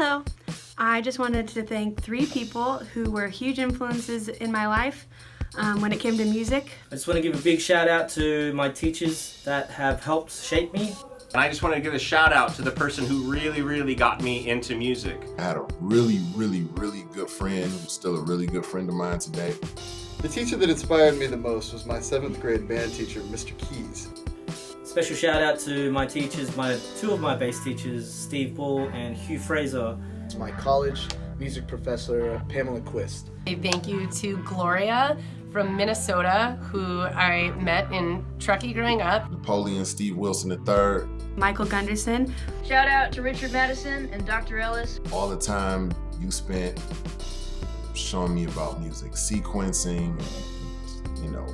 Hello. I just wanted to thank 3 people who were huge influences in my life when it came to music. I just want to give a big shout out to my teachers that have helped shape me. And I just want to give a shout out to the person who really got me into music. I had a really good friend who's still a really good friend of mine today. The teacher that inspired me the most was my 7th grade band teacher, Mr. Keys. Special shout out to my teachers, 2 of my bass teachers, Steve Bull and Hugh Fraser. It's my college music professor, Pamela Quist. A thank you to Gloria from Minnesota, who I met in Truckee growing up. Napoleon Steve Wilson III. Michael Gunderson. Shout out to Richard Madison and Dr. Ellis. All the time you spent showing me about music, sequencing,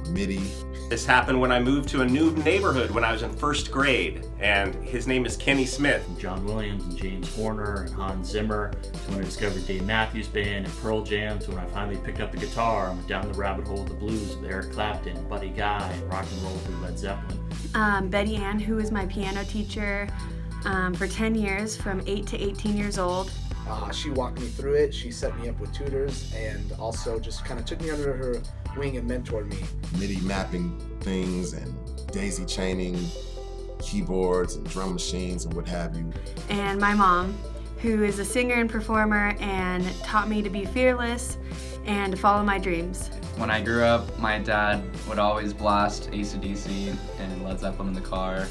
MIDI. This happened when I moved to a new neighborhood when I was in 1st grade, and his name is Kenny Smith. John Williams and James Horner and Hans Zimmer, to when I discovered Dave Matthews Band and Pearl Jam, to when I finally picked up the guitar and went down the rabbit hole of the blues with Eric Clapton, Buddy Guy, and rock and roll through Led Zeppelin. Betty Ann, who was my piano teacher for 10 years, from 8 to 18 years old. She walked me through it, she set me up with tutors, and also just kind of took me under her wing and mentored me. MIDI mapping things and daisy chaining keyboards and drum machines and what have you. And my mom, who is a singer and performer and taught me to be fearless and to follow my dreams. When I grew up, my dad would always blast AC/DC and Led Zeppelin in the car,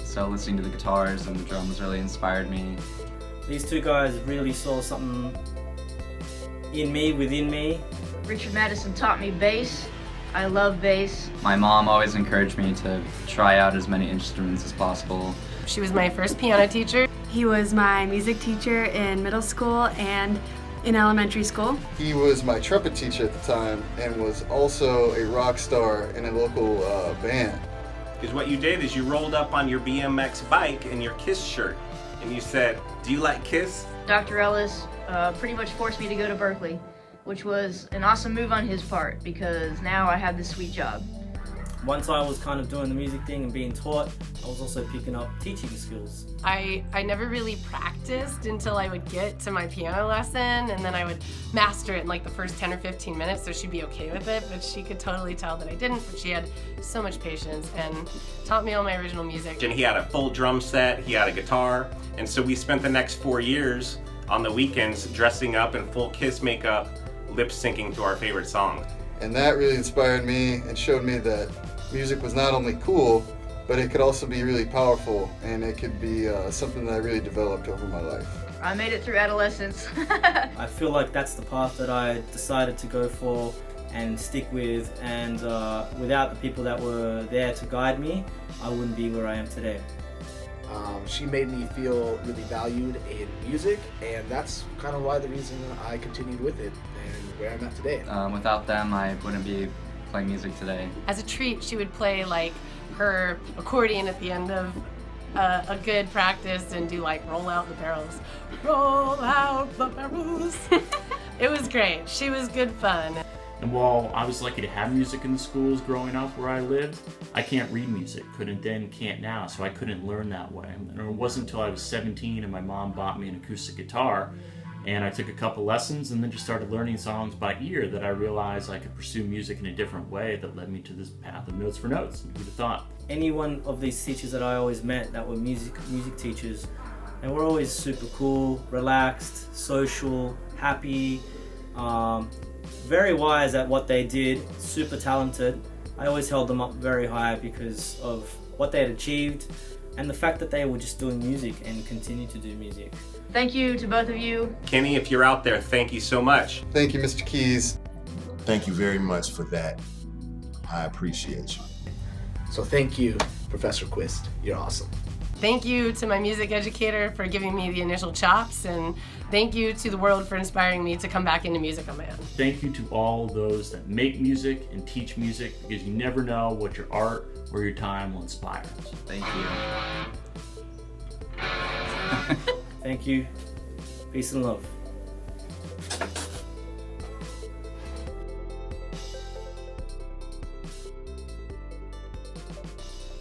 so listening to the guitars and the drums really inspired me. These 2 guys really saw something within me. Richard Madison taught me bass. I love bass. My mom always encouraged me to try out as many instruments as possible. She was my first piano teacher. He was my music teacher in middle school and in elementary school. He was my trumpet teacher at the time and was also a rock star in a local band. Because what you did is you rolled up on your BMX bike in your KISS shirt, and you said, "Do you like KISS?" Dr. Ellis pretty much forced me to go to Berkeley, which was an awesome move on his part because now I have this sweet job. Once I was kind of doing the music thing and being taught, I was also picking up teaching skills. I never really practiced until I would get to my piano lesson, and then I would master it in like the first 10 or 15 minutes, so she'd be okay with it, but she could totally tell that I didn't, but she had so much patience and taught me all my original music. And he had a full drum set, he had a guitar, and so we spent the next 4 years on the weekends dressing up in full KISS makeup, lip syncing to our favorite song. And that really inspired me and showed me that music was not only cool, but it could also be really powerful, and it could be something that I really developed over my life. I made it through adolescence. I feel like that's the path that I decided to go for and stick with, and without the people that were there to guide me, I wouldn't be where I am today. She made me feel really valued in music, and that's kind of why the reason I continued with it and where I'm at today. Without them, I wouldn't be playing music today. As a treat, she would play like her accordion at the end of a good practice and do like roll out the barrels. Roll out the barrels. It was great. She was good fun. And while I was lucky to have music in the schools growing up where I lived, I can't read music, couldn't then, can't now, so I couldn't learn that way. And it wasn't until I was 17 and my mom bought me an acoustic guitar, and I took a couple lessons and then just started learning songs by ear that I realized I could pursue music in a different way that led me to this path of Notes for Notes. Who'd have thought? Any one of these teachers that I always met that were music teachers, and we're always super cool, relaxed, social, happy, very wise at what they did, super talented. I always held them up very high because of what they had achieved and the fact that they were just doing music and continue to do music. Thank you to both of you. Kenny, if you're out there, thank you so much. Thank you, Mr. Keys. Thank you very much for that. I appreciate you. So thank you, Professor Quist. You're awesome. Thank you to my music educator for giving me the initial chops, and thank you to the world for inspiring me to come back into music on my own. Thank you to all those that make music and teach music, because you never know what your art or your time will inspire. Thank you. Thank you. Peace and love.